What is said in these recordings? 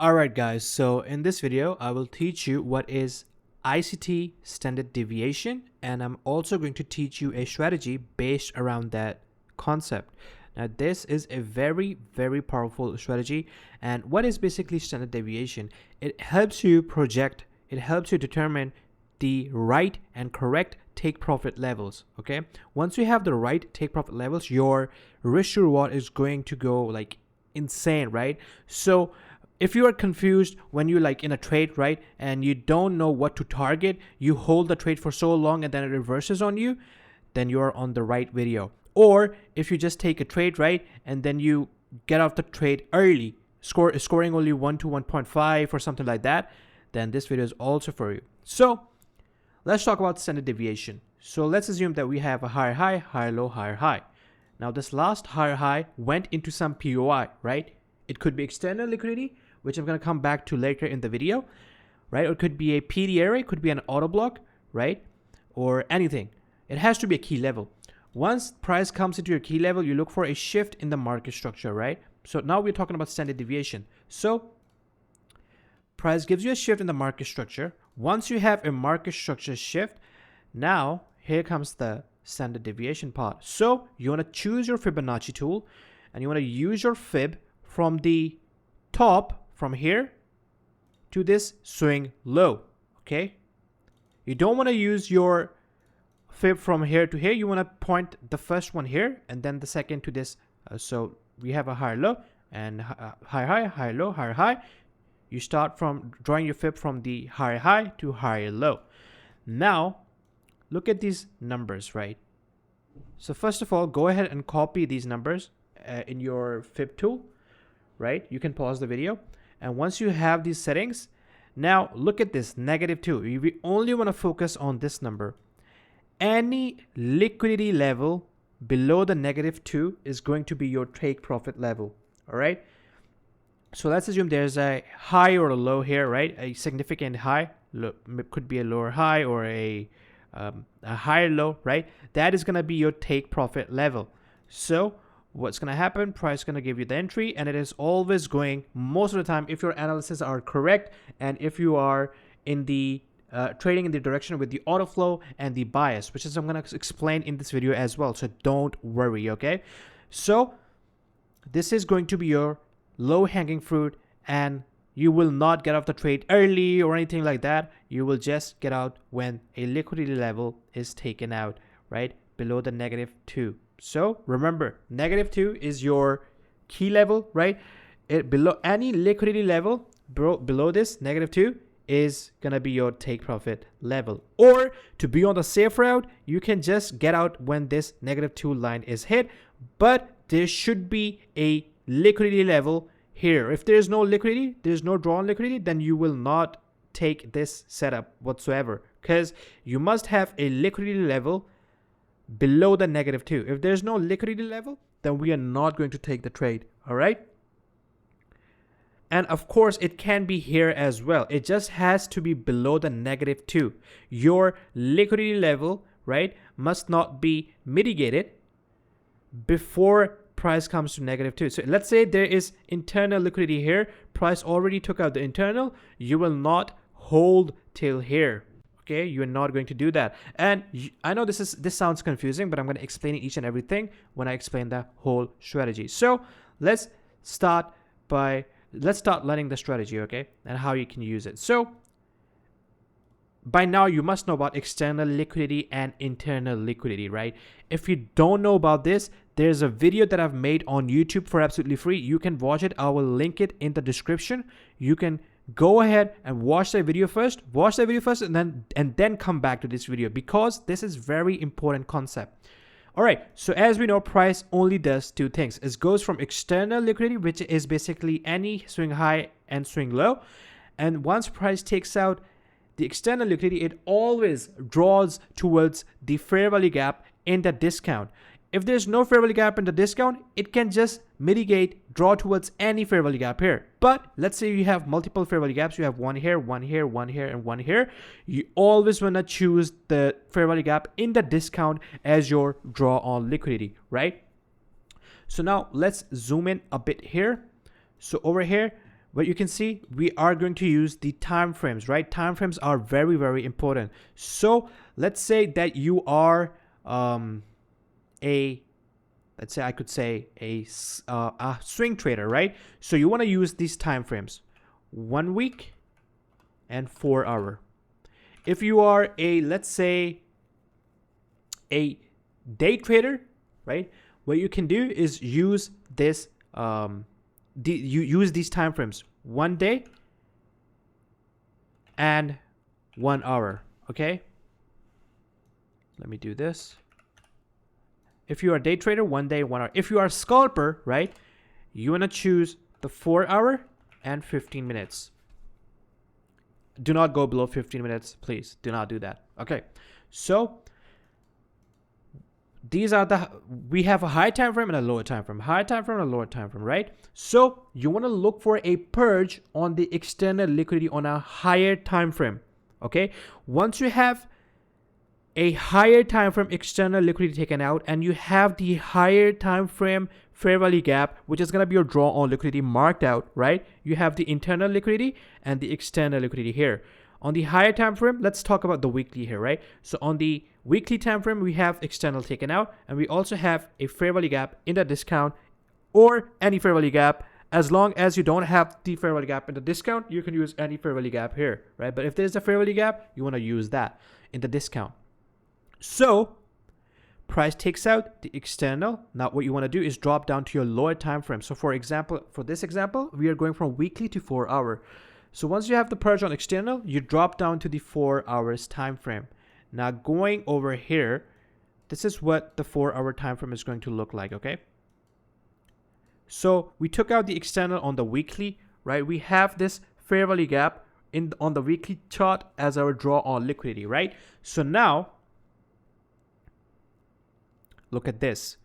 Alright guys, so in this video I will teach you what is ICT standard deviation, and I'm also going to teach you a strategy based around that concept. Now this is a very powerful strategy, and what is basically standard deviation? It helps you project, it helps you determine the right and correct take profit levels. Okay, once you have the right take profit levels, your risk to reward is going to go like insane, right? So if you are confused when you in a trade, right, and you don't know what to target, you hold the trade for so long and then it reverses on you, then you are on the right video. Or if you just take a trade, right, and then you get off the trade early, scoring only 1 to 1.5 or something like that, then this video is also for you. So let's talk about standard deviation. So let's assume that we have a higher high, higher low, higher high. Now this last higher high went into some POI, right? It could be external liquidity, which I'm going to come back to later in the video, right? Or it could be a PD array, could be an auto block, right? Or anything. It has to be a key level. Once price comes into your key level, you look for a shift in the market structure, right? So now we're talking about standard deviation. So price gives you a shift in the market structure. Once you have a market structure shift, now here comes the standard deviation part. So you want to choose your Fibonacci tool and you want to use your fib from the top, from here to this swing low. Okay, you don't want to use your fib from here to here. You want to point the first one here and then the second to this. So we have a higher low and higher high, higher low, higher high. You start from drawing your fib from the higher high to higher low. Now look at these numbers, right? So first of all, go ahead and copy these numbers in your fib tool, right? You can pause the video. And once you have these settings, now look at this -2. We only want to focus on this number. Any liquidity level below the -2 is going to be your take profit level. All right. So let's assume there's a high or a low here, right? A significant high, could be a lower high or a higher low, right? That is going to be your take profit level. So what's going to happen? Price is going to give you the entry, and it is always going, most of the time, if your analysis are correct and if you are in the trading in the direction with the auto flow and the bias, which is I'm going to explain in this video as well. So don't worry, okay? So this is going to be your low hanging fruit, and you will not get off the trade early or anything like that. You will just get out when a liquidity level is taken out, right? Below the -2. So remember, -2 is your key level, right? Below any liquidity level, below this -2 is gonna be your take profit level. Or to be on the safe route, you can just get out when this -2 line is hit, but there should be a liquidity level here. If there's no liquidity, there's no drawn liquidity, then you will not take this setup whatsoever, because you must have a liquidity level below the -2. If there's no liquidity level, then we are not going to take the trade. All right. And of course, it can be here as well. It just has to be below the -2. Your liquidity level, right, must not be mitigated before price comes to -2. So let's say there is internal liquidity here. Price already took out the internal. You will not hold till here. Okay, you're not going to do that. And I know this sounds confusing, but I'm going to explain each and everything when I explain the whole strategy. So let's start learning the strategy, okay, and how you can use it. So by now you must know about external liquidity and internal liquidity, right? If you don't know about this, there's a video that I've made on YouTube for absolutely free. You can watch it. I will link it in the description. You can go ahead and watch the video first, and then come back to this video, because this is very important concept. All right, so as we know, price only does two things. It goes from external liquidity, which is basically any swing high and swing low, and once price takes out the external liquidity, it always draws towards the fair value gap in the discount. If there's no fair value gap in the discount, it can just draw towards any fair value gap here. But let's say you have multiple fair value gaps. You have one here, one here, one here, and one here. You always want to choose the fair value gap in the discount as your draw on liquidity, right? So now let's zoom in a bit here. So over here, what you can see, we are going to use the time frames, right? Time frames are very, very important. So let's say that you are let's say I could say a swing trader, right? So you want to use these time frames, 1 week and 4 hour. If you are let's say a day trader, right? What you can do is use this you use these time frames, 1 day and 1 hour. Okay, let me do this. If you are a day trader, 1 day, 1 hour. If you are a scalper, right, you want to choose the 4 hour and 15 minutes. Do not go below 15 minutes, please. Do not do that. Okay, so these are we have a high time frame and a lower time frame, high time frame and a lower time frame, right? So you want to look for a purge on the external liquidity on a higher time frame. Okay, once you have a higher time frame external liquidity taken out and you have the higher time frame fair value gap, which is going to be your draw on liquidity marked out, right? You have the internal liquidity and the external liquidity here. On the higher time frame, let's talk about the weekly here, right? So on the weekly time frame, we have external taken out, and we also have a fair value gap in the discount or any fair value gap. As long as you don't have the fair value gap in the discount, you can use any fair value gap here, right? But if there's a fair value gap, you want to use that in the discount. So price takes out the external. Now what you want to do is drop down to your lower time frame. So for this example, we are going from weekly to 4 hour. So once you have the purge on external, you drop down to the 4 hours time frame. Now going over here, this is what the 4 hour time frame is going to look like, okay? So we took out the external on the weekly, right? We have this fair value gap on the weekly chart as our draw on liquidity, right? So now look at this.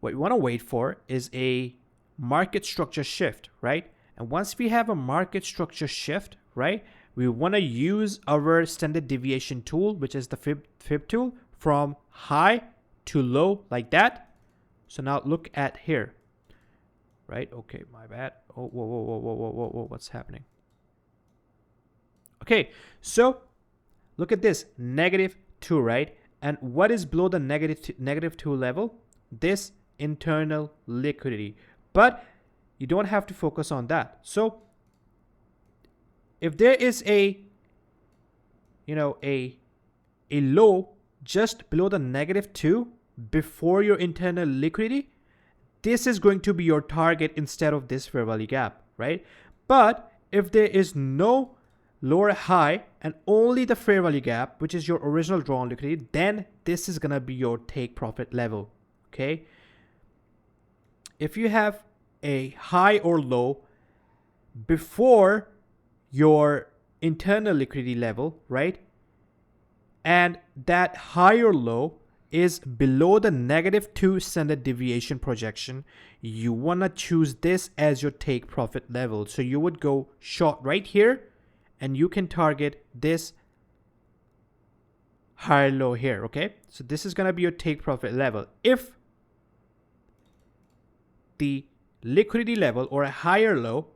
What we want to wait for is a market structure shift, right? And once we have a market structure shift, right, we want to use our standard deviation tool, which is the fib tool, from high to low like that. So now look at here, right? Okay, my bad. Oh, whoa, what's happening? Okay, so look at this, -2, right? And what is below the -2 level? This internal liquidity. But you don't have to focus on that. So if there is a low just below the -2 before your internal liquidity, this is going to be your target instead of this fair value gap, right? But if there is no lower high and only the fair value gap, which is your original draw on liquidity, then this is gonna be your take profit level. Okay, if you have a high or low before your internal liquidity level, right, and that high or low is below the -2 standard deviation projection, you want to choose this as your take profit level. So you would go short right here and you can target this higher low here. Okay, so this is going to be your take profit level. If the liquidity level or a higher low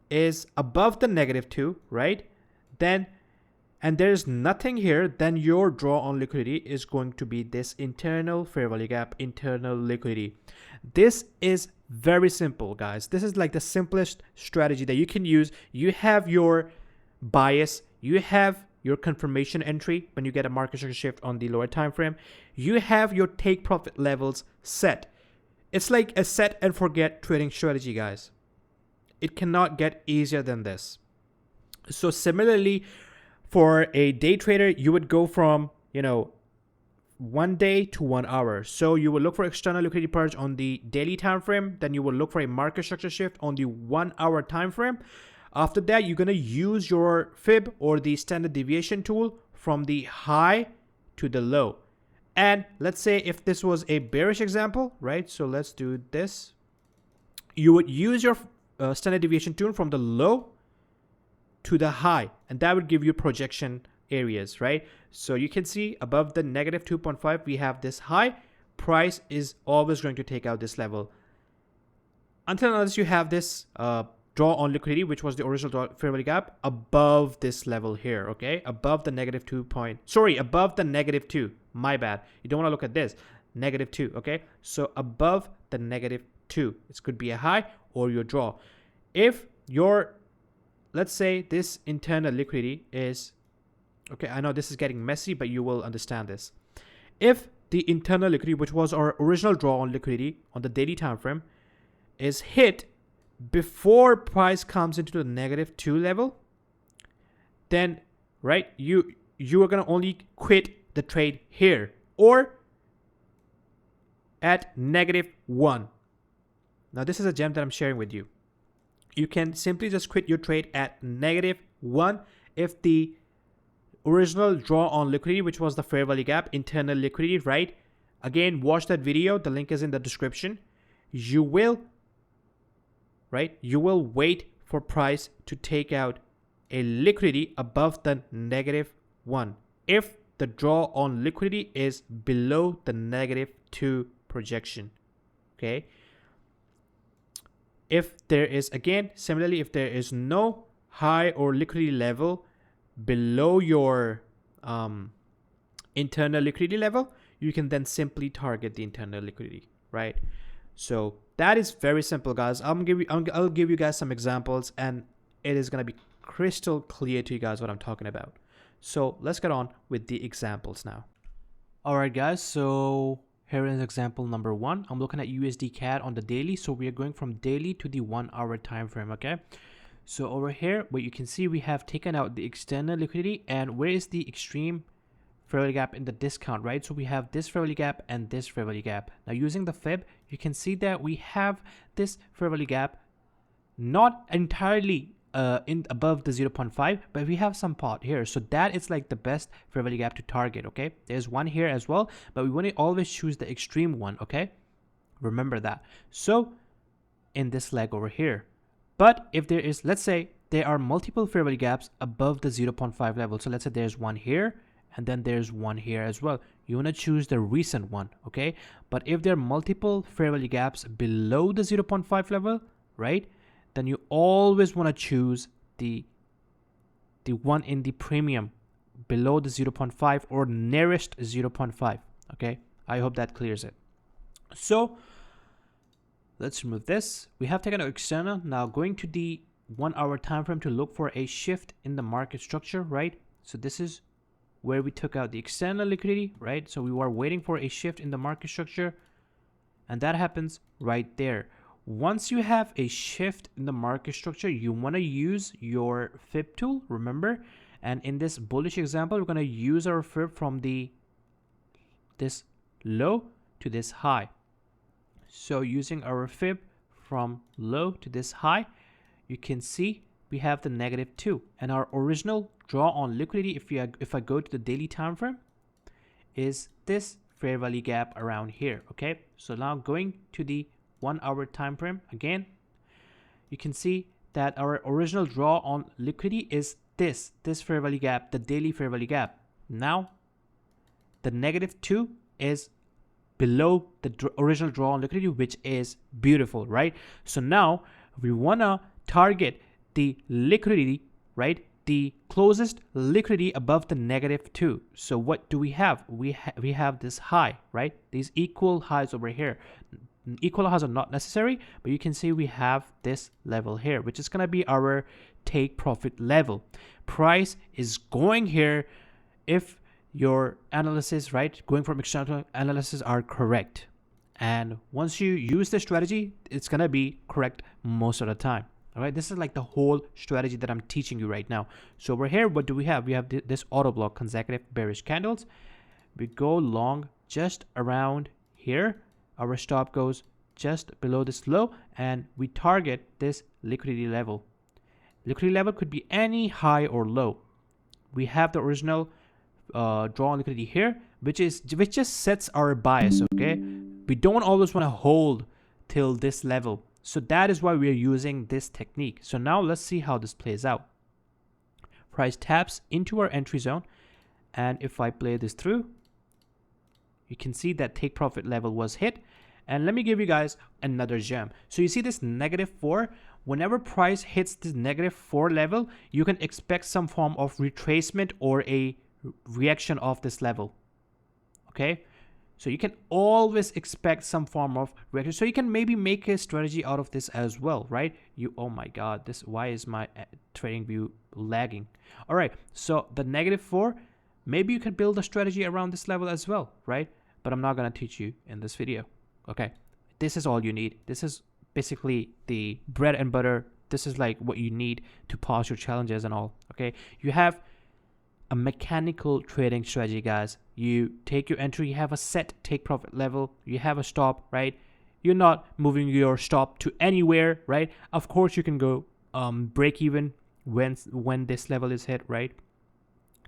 is above the -2, right, then and there's nothing here, then your draw on liquidity is going to be this internal fair value gap, internal liquidity. This is very simple, guys. This is like the simplest strategy that you can use. You have your bias, you have your confirmation entry when you get a market structure shift on the lower time frame, you have your take profit levels set. It's like a set and forget trading strategy, guys. It cannot get easier than this. So similarly, for a day trader, you would go from 1 day to 1 hour. So you will look for external liquidity purge on the daily time frame. Then you will look for a market structure shift on the 1 hour time frame. After that, you're going to use your fib or the standard deviation tool from the high to the low. And let's say if this was a bearish example, right? So let's do this. You would use your standard deviation tool from the low to the high, and that would give you projection areas, right? So you can see above the -2.5, we have this high. Price is always going to take out this level until unless you have this draw on liquidity, which was the original fair value gap, above this level here, okay? Above the negative 2 point, sorry, above the negative 2, my bad. You don't want to look at this, negative 2, okay? So above the negative 2, this could be a high or your draw. If your, let's say this internal liquidity is, okay, I know this is getting messy, but you will understand this. If the internal liquidity, which was our original draw on liquidity on the daily time frame, is hit before price comes into the negative 2 level, then right, you are going to only quit the trade here or at negative 1. Now this is a gem that I'm sharing with you. You can simply just quit your trade at negative 1 if the original draw on liquidity, which was the fair value gap, internal liquidity, right? Again, watch that video. The link is in the description. You will wait for price to take out a liquidity above the negative 1 if the draw on liquidity is below the negative 2 projection, okay? If there is, again, similarly, if there is no high or liquidity level below your internal liquidity level, you can then simply target the internal liquidity, right? So that is very simple, guys. I'll give you guys some examples, and it is going to be crystal clear to you guys what I'm talking about. So let's get on with the examples now. All right, guys. So here is example number 1. I'm looking at USD CAD on the daily. So we are going from daily to the 1 hour time frame. Okay. So over here, what you can see, we have taken out the external liquidity, and where is the extreme fair value gap in the discount, right? So we have this fair value gap and this fair value gap. Now using the fib, you can see that we have this fair value gap not entirely in above the 0.5, but we have some pot here. So that is like the best fair value gap to target, okay? There's one here as well, but we want to always choose the extreme one, okay? Remember that. So in this leg over here, but if there is, let's say there are multiple fair value gaps above the 0.5 level. So let's say there's one here, and then there's one here as well. You want to choose the recent one, okay? But if there are multiple fair value gaps below the 0.5 level, right, then you always want to choose the one in the premium below the 0.5 or nearest 0.5, okay? I hope that clears it. So let's remove this. We have taken our external. Now going to the 1 hour time frame to look for a shift in the market structure, right? So this is where we took out the external liquidity, right? So we were waiting for a shift in the market structure, and that happens right there. Once you have a shift in the market structure, you want to use your fib tool, remember? And in this bullish example, we're going to use our fib from this low to this high. So using our fib from low to this high, you can see we have the -2, and our original draw on liquidity, if I go to the daily time frame, is this fair value gap around here, okay? So now going to the 1 hour time frame again, you can see that our original draw on liquidity is this fair value gap, the daily fair value gap. Now the -2 is below the original draw on liquidity, which is beautiful, right? So now we want to target the liquidity, right? The closest liquidity above the -2. So what do we have? We have this high, right? These equal highs over here. Equal highs are not necessary, but you can see we have this level here, which is going to be our take profit level. Price is going here if your analysis, right, going from external analysis are correct. And once you use this strategy, it's going to be correct most of the time. All right, this is like the whole strategy that I'm teaching you right now. So over here, what do we have? We have this auto block, consecutive bearish candles. We go long just around here. Our stop goes just below this low, and we target this liquidity level. Liquidity level could be any high or low. We have the original draw on liquidity here, which just sets our bias, okay? We don't always want to hold till this level. So that is why we are using this technique. So now let's see how this plays out. Price taps into our entry zone, and if I play this through, you can see that take profit level was hit. And let me give you guys another gem. So you see this -4, whenever price hits this -4 level, you can expect some form of retracement or a reaction of this level. Okay, so you can always expect some form of reaction. So you can maybe make a strategy out of this as well, right? Oh my god, why is my trading view lagging? All right, so the -4, maybe you can build a strategy around this level as well, right? But I'm not going to teach you in this video. Okay, this is all you need. This is basically the bread and butter. This is like what you need to pass your challenges and all. Okay, you have a mechanical trading strategy, guys. You take your entry, you have a set take profit level, you have a stop, right? You're not moving your stop to anywhere, right? Of course you can go break even when this level is hit, right?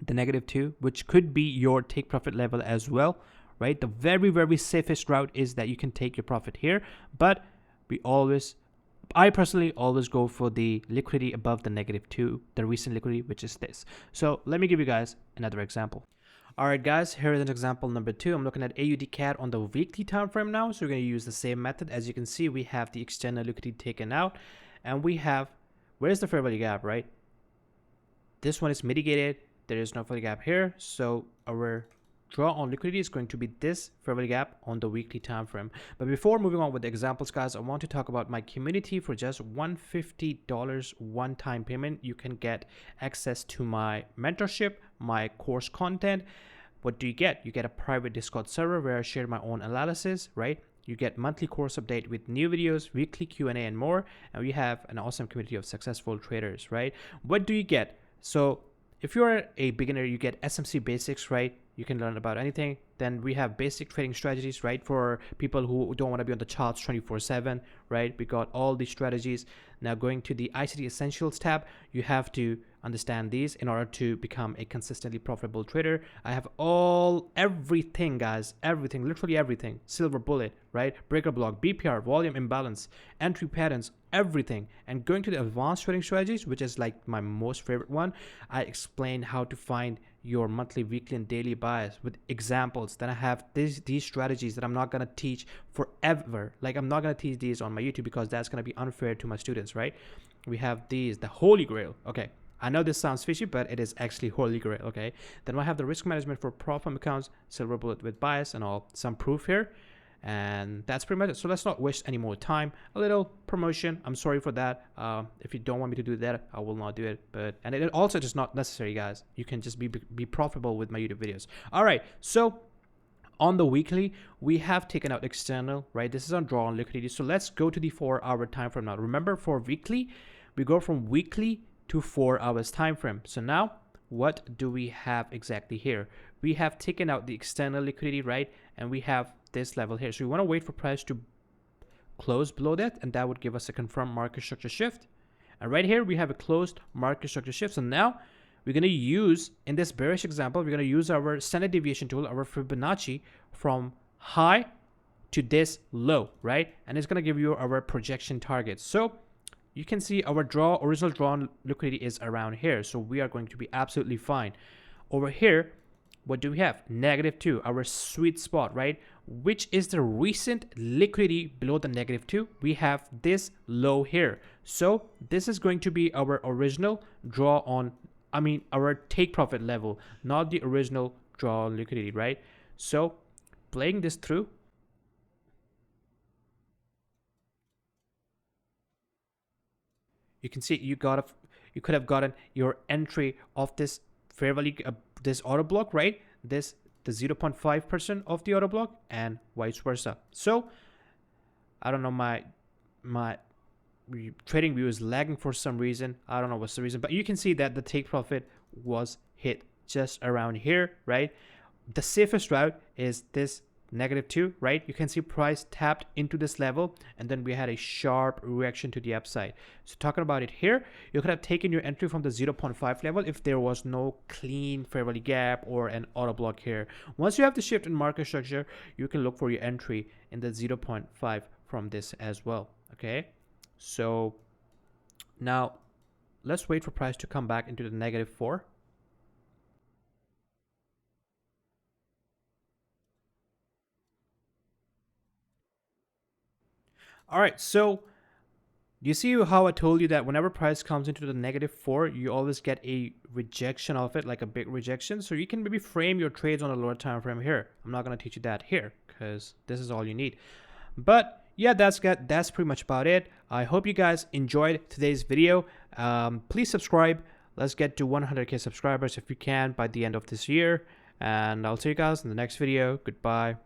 The -2, which could be your take profit level as well, right? The very safest route is that you can take your profit here, but I personally always go for the liquidity above the -2, the recent liquidity, which is this. So let me give you guys another example. All right, guys, here is an example number 2. I'm looking at AUD CAD on the weekly time frame now. So we're going to use the same method. As you can see, we have the external liquidity taken out, and we have, where's the fair value gap, right? This one is mitigated. There is no fair value gap here. So our draw on liquidity is going to be this fair value gap on the weekly time frame. But before moving on with the examples, guys, I want to talk about my community. For just $150 one-time payment, you can get access to my mentorship, my course content. What do you get? You get a private Discord server where I share my own analysis, right? You get monthly course update with new videos, weekly Q&A, and more. And we have an awesome community of successful traders, right? What do you get? So if you're a beginner, you get SMC basics, right? You can learn about anything. Then we have basic trading strategies, right? For people who don't want to be on the charts 24/7, right? We got all these strategies. Now going to the ICT Essentials tab, you have to understand these in order to become a consistently profitable trader. I have everything, guys, everything, literally everything. Silver bullet, right? Breaker block, BPR, volume imbalance, entry patterns, everything. And going to the advanced trading strategies, which is like my most favorite one, I explain how to find your monthly, weekly, and daily bias with examples. Then I have these strategies that I'm not going to teach forever. Like, I'm not going to teach these on my YouTube because that's going to be unfair to my students, right? We have these, the holy grail. Okay, I know this sounds fishy, but it is actually holy grail. Okay, then I have the risk management for prop firm accounts, silver bullet with bias and all, some proof here. And that's pretty much it. So let's not waste any more time. A little promotion. I'm sorry for that. If you don't want me to do that, I will not do it. And it also is not necessary, guys. You can just be profitable with my YouTube videos. All right. So on the weekly, we have taken out external, right? This is on draw on liquidity. So let's go to the 4-hour time frame now. Remember, for weekly, we go from weekly to 4 hours time frame. So now, what do we have exactly here? We have taken out the external liquidity, right? And we have this level here. So we want to wait for price to close below that, and that would give us a confirmed market structure shift. And right here, we have a closed market structure shift. So now we're going to use, in this bearish example, we're going to use our standard deviation tool, our Fibonacci, from high to this low, right? And it's going to give you our projection targets. So you can see our original drawn liquidity is around here. So we are going to be absolutely fine. Over here, what do we have? -2, our sweet spot, right? Which is the recent liquidity below the -2. We have this low here. So this is going to be our original draw on, our take profit level, not the original draw liquidity, right? So playing this through, you can see you could have gotten your entry of this fair value, this auto block, right? The 0.5% of the auto block, and vice versa. So I don't know, my trading view is lagging for some reason. I don't know what's the reason, but you can see that the take profit was hit just around here, right? The safest route is this -2, right? You can see price tapped into this level, and then we had a sharp reaction to the upside. So talking about it here, you could have taken your entry from the 0.5 level if there was no clean fair value gap or an auto block here. Once you have the shift in market structure, you can look for your entry in the 0.5 from this as well. Okay, so now let's wait for price to come back into the -4. All right, so You see how I told you that whenever price comes into the -4, you always get a rejection of it, like a big rejection. So you can maybe frame your trades on a lower time frame here. I'm not going to teach you that here because this is all you need. But yeah, that's pretty much about it. I hope you guys enjoyed today's video. Please subscribe. Let's get to 100K subscribers if you can by the end of this year. And I'll see you guys in the next video. Goodbye.